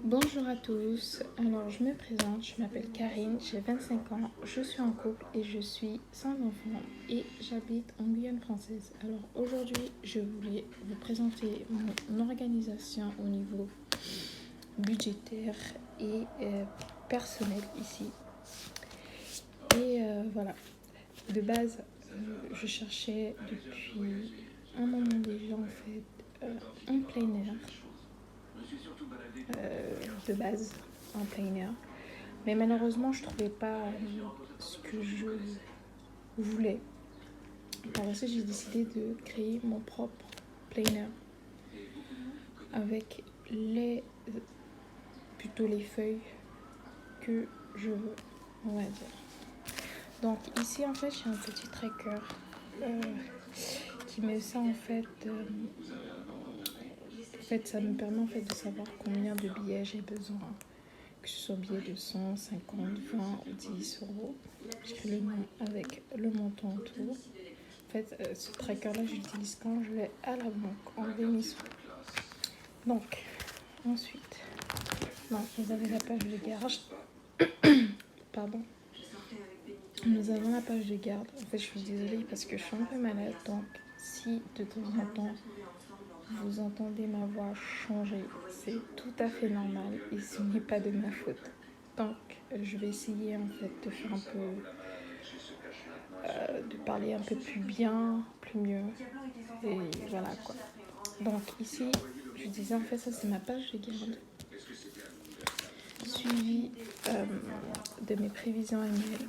Bonjour à tous, alors je me présente, je m'appelle Karine, j'ai 25 ans, je suis en couple et je suis sans enfant et j'habite en Guyane française. Alors aujourd'hui, je voulais vous présenter mon organisation au niveau budgétaire et personnel ici. Et voilà, de base, je cherchais depuis un moment déjà en fait un plein air. De base en plein air. Mais malheureusement, je trouvais pas ce que je voulais. Par la suite, j'ai décidé de créer mon propre plein air avec plutôt les feuilles que je veux, on va dire. Donc ici, en fait, j'ai un petit tracker qui met ça en fait. Ça me permet en fait de savoir combien de billets j'ai besoin. Que ce soit billet de 100, 50, 20 ou 10 euros. J'écris le nom avec le montant en tout. En fait, ce tracker-là, j'utilise quand je vais à la banque enlever mes sous. Donc, ensuite, vous avez la page de garde. Pardon. Nous avons la page de garde. En fait, je suis désolée parce que je suis un peu malade. Donc, si de temps en temps, vous entendez ma voix changer, c'est tout à fait normal et ce n'est pas de ma faute. Donc, je vais essayer en fait de faire un peu, de parler un peu plus bien, plus mieux, et voilà quoi. Donc ici, je disais en fait ça c'est ma page de garde, suivie de mes prévisions annuelles,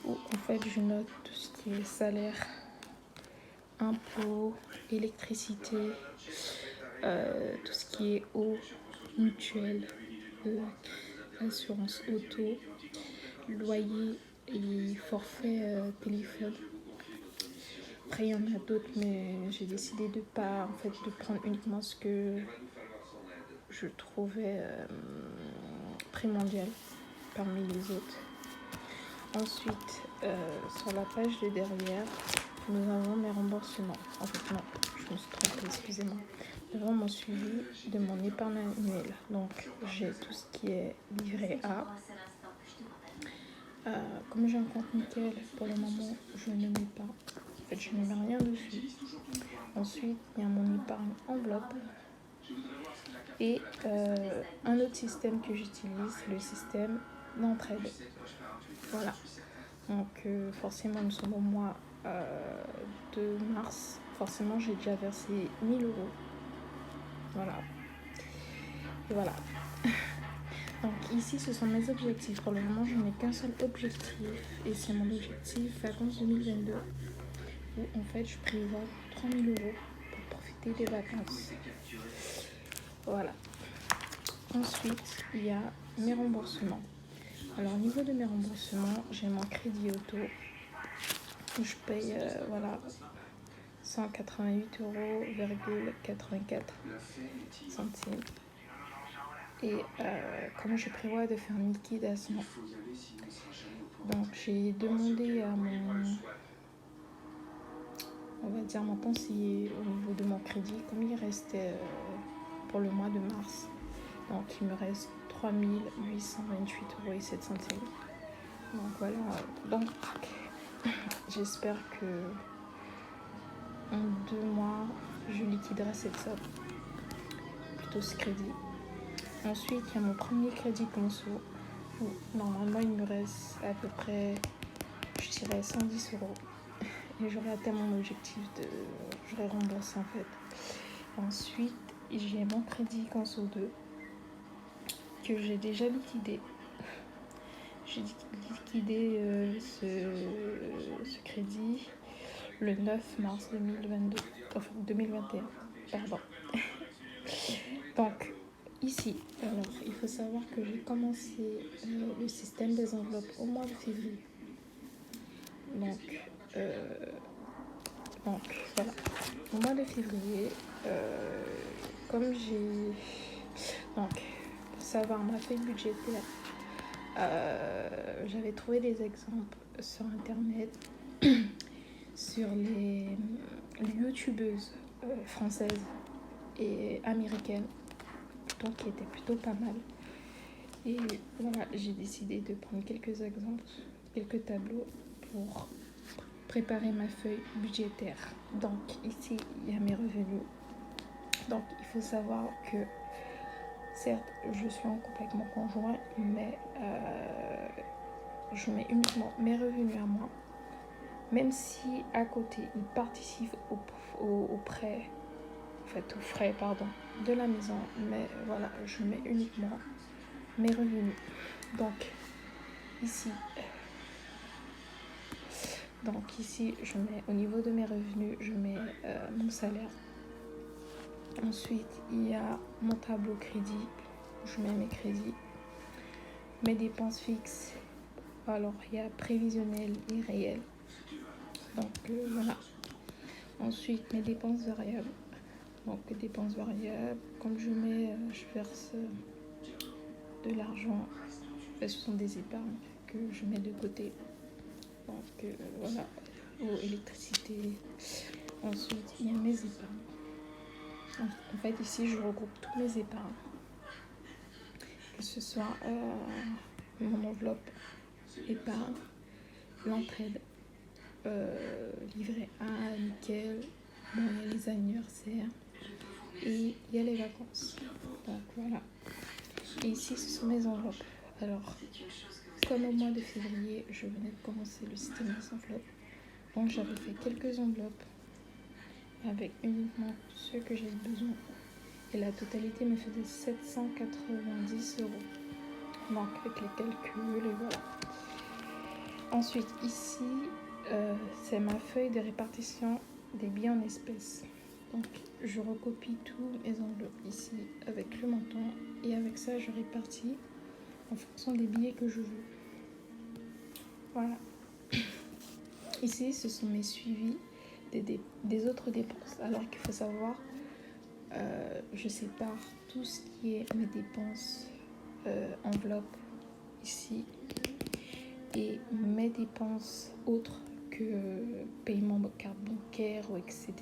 où en fait je note tout ce qui est salaire, impôts, électricité, tout ce qui est eau, mutuelle, assurance auto, loyer et forfait téléphone. Après il y en a d'autres mais j'ai décidé de pas en fait de prendre uniquement ce que je trouvais primordial parmi les autres. Ensuite sur la page de derrière nous avons mes remboursements. En fait non, je me suis trompée, excusez-moi. Nous avons mon suivi de mon épargne annuelle. Donc j'ai tout ce qui est livret A. Comme j'ai un compte nickel, pour le moment, je ne mets pas. En fait, je ne mets rien dessus. Ensuite, il y a mon épargne enveloppe. Et un autre système que j'utilise, le système d'entraide. Voilà. Donc, forcément, nous sommes au mois de mars. Forcément, j'ai déjà versé 1000 euros. Voilà. Et voilà. Donc ici, ce sont mes objectifs. Pour le moment, je n'ai qu'un seul objectif et c'est mon objectif vacances 2022 où en fait, je prévois 3000 euros pour profiter des vacances. Voilà. Ensuite, il y a mes remboursements. Alors au niveau de mes remboursements, j'ai mon crédit auto où je paye 188,84 € et comme je prévois de faire une liquidation, donc j'ai demandé à mon conseiller au niveau de mon crédit combien il restait pour le mois de mars. Donc il me reste 3828,07 €. Donc voilà, donc j'espère que en 2 mois je liquiderai cette somme, plutôt ce crédit. Ensuite, il y a mon premier crédit conso. Normalement, il me reste à peu près, je dirais, 110 €. Et j'aurai atteint mon objectif j'aurai remboursé en fait. Ensuite, j'ai mon crédit conso 2 que j'ai déjà liquidé. J'ai liquidé ce crédit le 9 mars 2022. Enfin, 2021. Pardon. Donc, ici, alors, il faut savoir que j'ai commencé le système des enveloppes au mois de février. Donc voilà, au mois de février, comme j'ai... Donc, pour savoir ma feuille budgétaire, j'avais trouvé des exemples sur internet sur les youtubeuses françaises et américaines, donc qui étaient plutôt pas mal. Et voilà, j'ai décidé de prendre quelques exemples, quelques tableaux pour préparer ma feuille budgétaire. Donc ici, il y a mes revenus. Donc il faut savoir que certes, je suis en couple avec mon conjoint, mais je mets uniquement mes revenus à moi. Même si à côté, il participe aux prêts, aux frais de la maison, mais voilà, je mets uniquement mes revenus. Donc ici, je mets au niveau de mes revenus, je mets mon salaire. Ensuite, il y a mon tableau crédit, je mets mes crédits, mes dépenses fixes. Alors, il y a prévisionnel et réel. Donc, voilà. Ensuite, mes dépenses variables. Donc, les dépenses variables, comme je verse de l'argent, ce sont des épargnes que je mets de côté. Donc, voilà. Eau, électricité. Ensuite, il y a mes épargnes. En fait, ici, je regroupe tous mes épargnes. Que ce soit mon enveloppe épargne, l'entraide, livret A, nickel, bon, il y a les anniversaires et il y a les vacances. Donc voilà. Et ici, ce sont mes enveloppes. Alors, comme au mois de février, je venais de commencer le système des enveloppes. Donc j'avais fait quelques enveloppes avec uniquement ce que j'avais besoin. Et la totalité me faisait 790 €. Donc avec les calculs et voilà. Ensuite ici, c'est ma feuille de répartition des billets en espèces. Donc je recopie tous mes enveloppes ici avec le montant et avec ça je répartis en fonction des billets que je veux. Voilà. Ici ce sont mes suivis des autres dépenses. Alors qu'il faut savoir, je sépare tout ce qui est mes dépenses enveloppe ici et mes dépenses autres que paiement carte bancaire ou etc.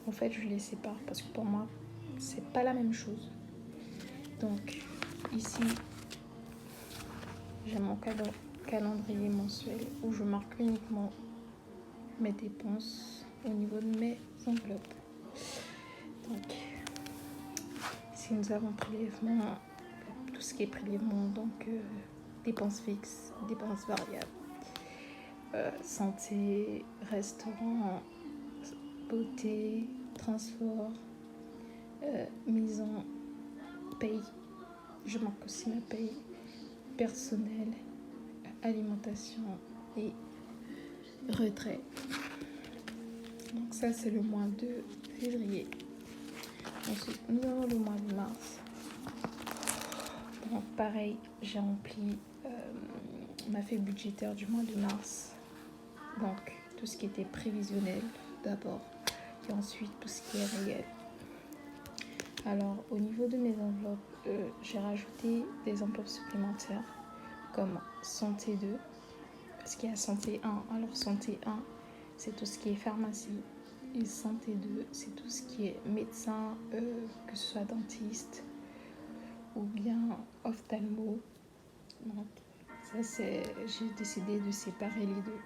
En fait, je les sépare parce que pour moi, c'est pas la même chose. Donc, ici, j'ai mon calendrier mensuel où je marque uniquement mes dépenses au niveau de mes enveloppes. Donc, ici, nous avons prélèvement, tout ce qui est prélèvement, donc dépenses fixes, dépenses variables, santé, restaurant, beauté, transport, mise en paye. Je marque aussi ma paye personnelle, alimentation et retrait. Donc ça, c'est le mois de février. Ensuite, nous avons le mois de mars. Donc pareil, j'ai rempli ma feuille budgétaire du mois de mars. Donc tout ce qui était prévisionnel d'abord et ensuite tout ce qui est réel. Alors au niveau de mes enveloppes, j'ai rajouté des enveloppes supplémentaires comme santé 2 parce qu'il y a santé 1. Alors santé 1, c'est tout ce qui est pharmacie et santé 2, c'est tout ce qui est médecin, que ce soit dentiste ou bien ophtalmo. Donc ça, j'ai décidé de séparer les deux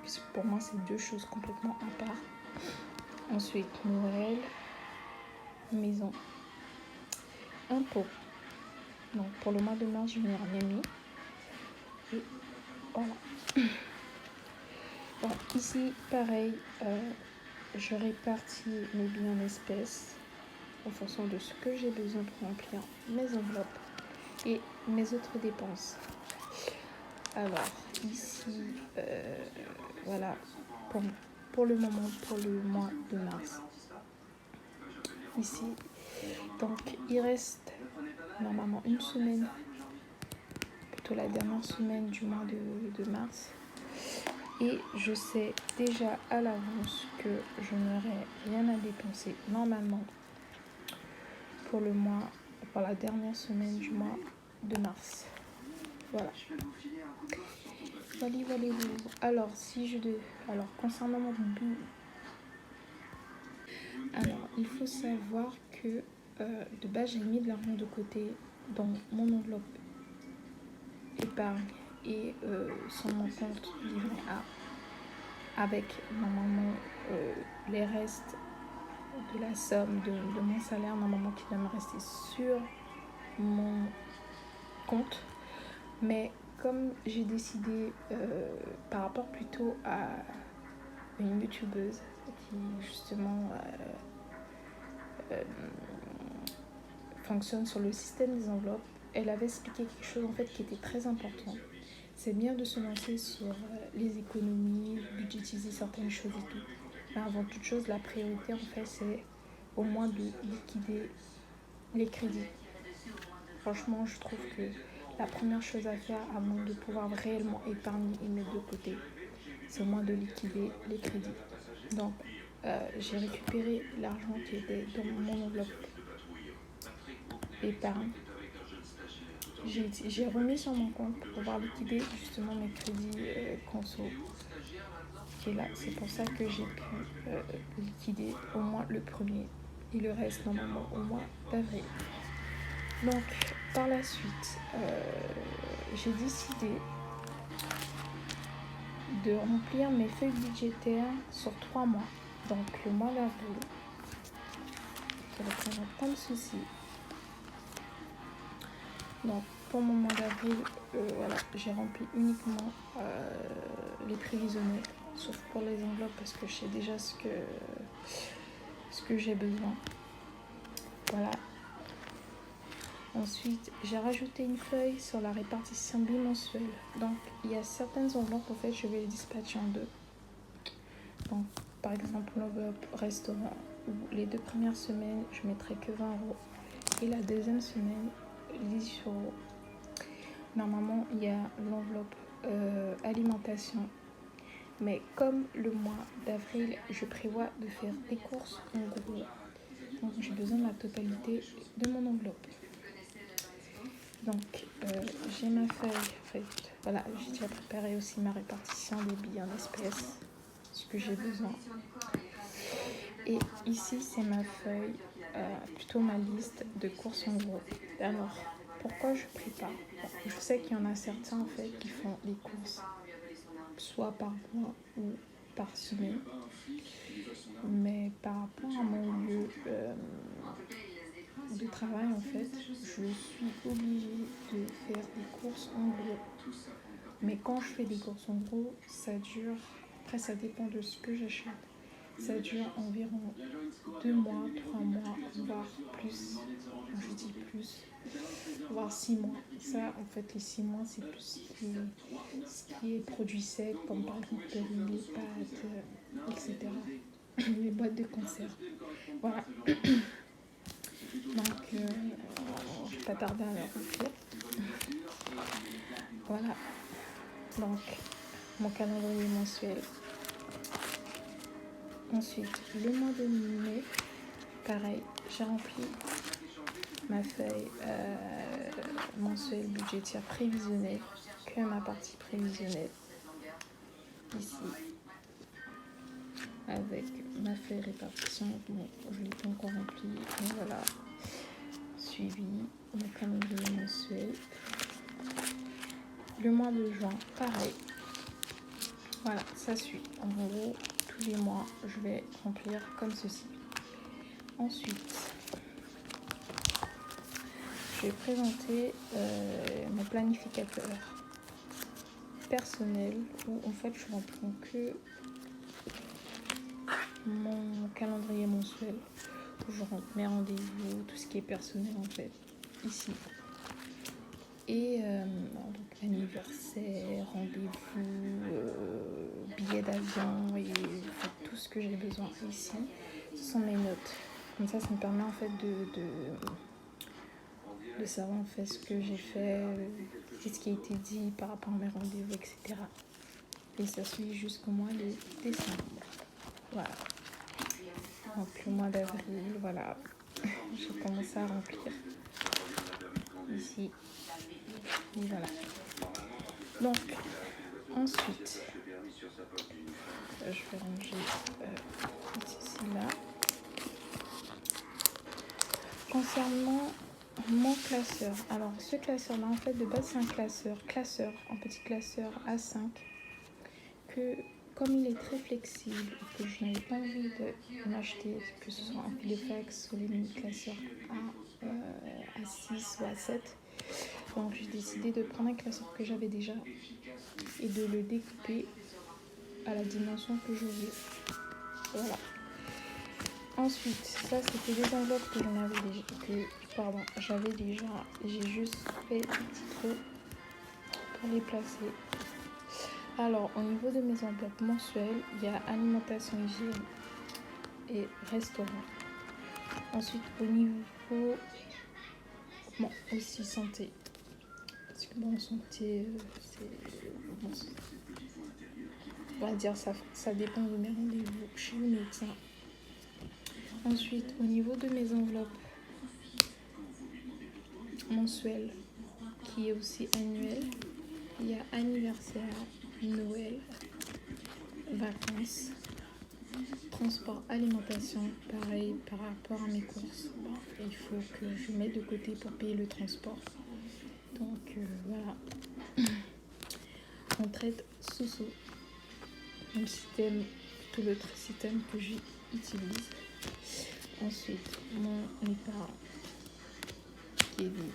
parce que pour moi c'est deux choses complètement à part. Ensuite Noël, maison, impôts. Donc pour le mois de mars je n'ai rien mis et voilà. Donc ici pareil, je répartis mes biens en espèces en fonction de ce que j'ai besoin pour remplir mes enveloppes et mes autres dépenses. Alors ici, voilà, pour le moment, pour le mois de mars. Ici, donc il reste normalement une semaine, plutôt la dernière semaine du mois de mars. Et je sais déjà à l'avance que je n'aurai rien à dépenser normalement pour la dernière semaine du mois de mars. Voilà. Voilà, voilà. Alors, si je devais... Alors, concernant mon but... Alors, il faut savoir que de base, j'ai mis de l'argent de côté dans mon enveloppe épargne et sur mon compte livret A, avec normalement les restes de la somme de mon salaire, normalement qui doit me rester sur mon compte. Mais comme j'ai décidé, par rapport plutôt à une youtubeuse qui justement fonctionne sur le système des enveloppes, elle avait expliqué quelque chose en fait qui était très important. C'est bien de se lancer sur les économies, budgétiser certaines choses et tout. Mais avant toute chose, la priorité en fait c'est au moins de liquider les crédits. Franchement, je trouve que la première chose à faire avant de pouvoir réellement épargner et mettre de côté, c'est au moins de liquider les crédits. Donc, j'ai récupéré l'argent qui était dans mon enveloppe épargne. J'ai remis sur mon compte pour pouvoir liquider justement mes crédits conso qui est là. C'est pour ça que j'ai pu liquider au moins le premier et le reste normalement au mois d'avril. Donc, par la suite, j'ai décidé de remplir mes feuilles budgétaires sur 3 mois. Donc, le mois d'avril, ça représente plein de soucis. Donc, pour mon mois d'avril, voilà, j'ai rempli uniquement les prévisionnels, sauf pour les enveloppes parce que je sais déjà ce que j'ai besoin. Voilà. Ensuite, j'ai rajouté une feuille sur la répartition bimensuelle. Donc, il y a certaines enveloppes, en fait, je vais les dispatcher en deux. Donc, par exemple, l'enveloppe restaurant, où les 2 premières semaines, je mettrai que 20 euros. Et la deuxième semaine, 10 euros. Normalement, il y a l'enveloppe alimentation. Mais comme le mois d'avril, je prévois de faire des courses en gros. Donc, j'ai besoin de la totalité de mon enveloppe. Donc, j'ai ma feuille, en fait, voilà, j'ai déjà préparé aussi ma répartition des billets en espèces, ce que j'ai besoin. Et ici, c'est ma feuille, plutôt ma liste de courses en gros. Alors, pourquoi je prépare ? Je sais qu'il y en a certains, en fait, qui font les courses soit par mois ou par semaine. Mais par rapport à mon lieu de travail, en fait, je suis obligée de faire des courses en gros. Mais quand je fais des courses en gros, ça dure, après ça dépend de ce que j'achète, ça dure environ 2 mois, 3 mois, voire plus. Je dis plus, voire 6 mois. Ça, en fait, les 6 mois, c'est plus ce qui est produit sec, comme par exemple les riz, les pâtes, etc. Les boîtes de conserve. Voilà. Donc, je ne vais pas tarder à le remplir. Voilà. Donc, mon calendrier mensuel. Ensuite, le mois de mai, pareil, j'ai rempli ma feuille mensuelle budgétaire prévisionnelle, que ma partie prévisionnelle. Ici, avec ma feuille répartition, bon, je ne l'ai pas encore remplie, mais voilà. Suivi, mon calendrier mensuel. Le mois de juin, pareil. Voilà, ça suit. En gros, tous les mois, je vais remplir comme ceci. Ensuite, je vais présenter mon planificateur personnel où en fait je remplis que mon calendrier mensuel où je rentre mes rendez-vous, tout ce qui est personnel en fait, ici. Et donc anniversaire, rendez-vous, billets d'avion et en fait, tout ce que j'ai besoin ici, ce sont mes notes. Comme ça me permet en fait de savoir en fait ce que j'ai fait, ce qui a été dit par rapport à mes rendez-vous, etc. Et ça suit jusqu'au mois de décembre. Voilà. Donc le mois d'avril, voilà, j'ai commencé à remplir ici. Et voilà. Donc, Ensuite, je vais ranger ici là. Concernant mon classeur, alors ce classeur là en fait de base c'est un classeur, un petit classeur A5 que comme il est très flexible et que je n'avais pas envie de m'acheter que ce soit un Filofax ou les mini classeurs à 6 ou à 7, donc j'ai décidé de prendre un classeur que j'avais déjà et de le découper à la dimension que je veux. Voilà. Ensuite, ça c'était des enveloppes que j'avais déjà. J'ai juste fait des petits trous pour les placer. Alors, au niveau de mes enveloppes mensuelles, il y a alimentation, hygiène et restaurant. Ensuite, au niveau aussi santé. Parce que santé, on va dire ça dépend de mes rendez-vous chez le médecin. Ensuite, au niveau de mes enveloppes mensuelles, qui est aussi annuelle, il y a anniversaire, Noël, vacances, transport, alimentation, pareil par rapport à mes courses. Il faut que je mette de côté pour payer le transport. Donc voilà. On traite sous le système, tout le système que j'utilise. Ensuite, mon épargne qui est vide,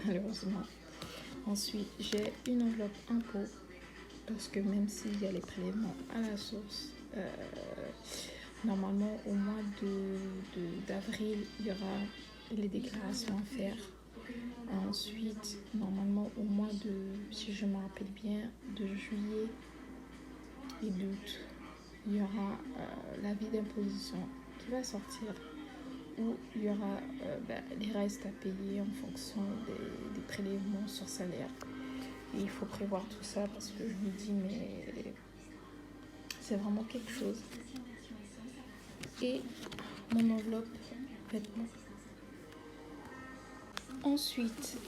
malheureusement. Ensuite, j'ai une enveloppe impôt parce que même s'il y a les prélèvements à la source, normalement au mois d'avril, il y aura les déclarations à faire. Ensuite, normalement au mois si je me rappelle bien, de juillet et d'août, il y aura l'avis d'imposition qui va sortir où il y aura les restes à payer en fonction des prélèvements sur salaire. Et il faut prévoir tout ça parce que je me dis mais c'est vraiment quelque chose. Et mon enveloppe vêtements. Ensuite,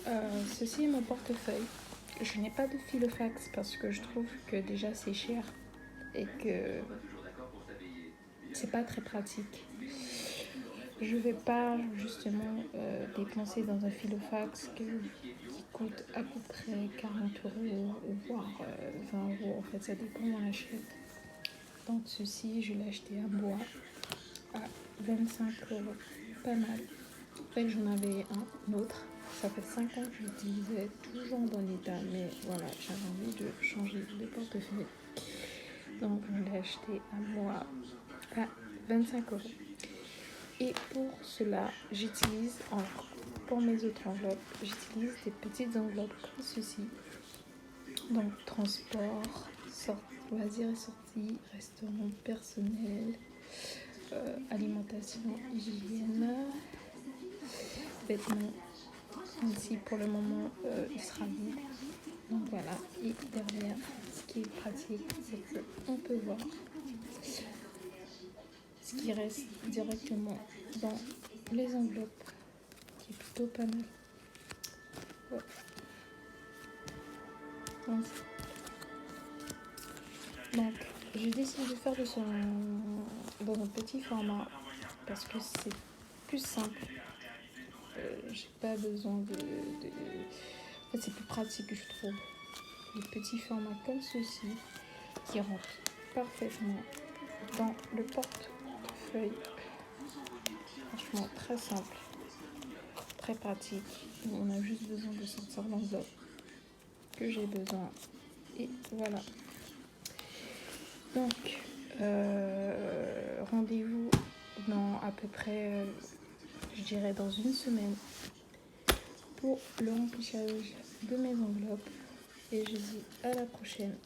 ceci est mon portefeuille. Je n'ai pas de Filofax parce que je trouve que déjà c'est cher et que c'est pas très pratique. Je vais pas justement dépenser dans un Filofax qui coûte à peu près 40 € ou voire 20 €. En fait, ça dépend où on l'achète. Donc ceci, je l'ai acheté à bois à 25 €. Pas mal. En fait, j'en avais un autre. Ça fait 5 ans que je l'utilisais, toujours dans l'état, mais voilà, j'avais envie de changer de portefeuille. Donc, je l'ai acheté à moi à 25 €. Et pour cela, j'utilise, pour mes autres enveloppes, j'utilise des petites enveloppes comme ceci. Donc, transport, loisirs et sorties, restaurant personnel, alimentation, hygiène, vêtements. Ici, pour le moment, il sera vide. Donc voilà, et derrière, ce qui est pratique, c'est qu'on peut voir ce qui reste directement dans les enveloppes, qui est plutôt pas mal. Ouais. Donc, j'ai décidé de faire dans un petit format parce que c'est plus simple. J'ai pas besoin de... En fait, c'est plus pratique, je trouve. Des petits formats comme ceci qui rentrent parfaitement dans le portefeuille. Franchement, très simple, très pratique. On a juste besoin de sortir l'enveloppe que j'ai besoin. Et voilà. Donc, rendez-vous dans à peu près, je dirais dans une semaine pour le remplissage de mes enveloppes. Et je dis à la prochaine.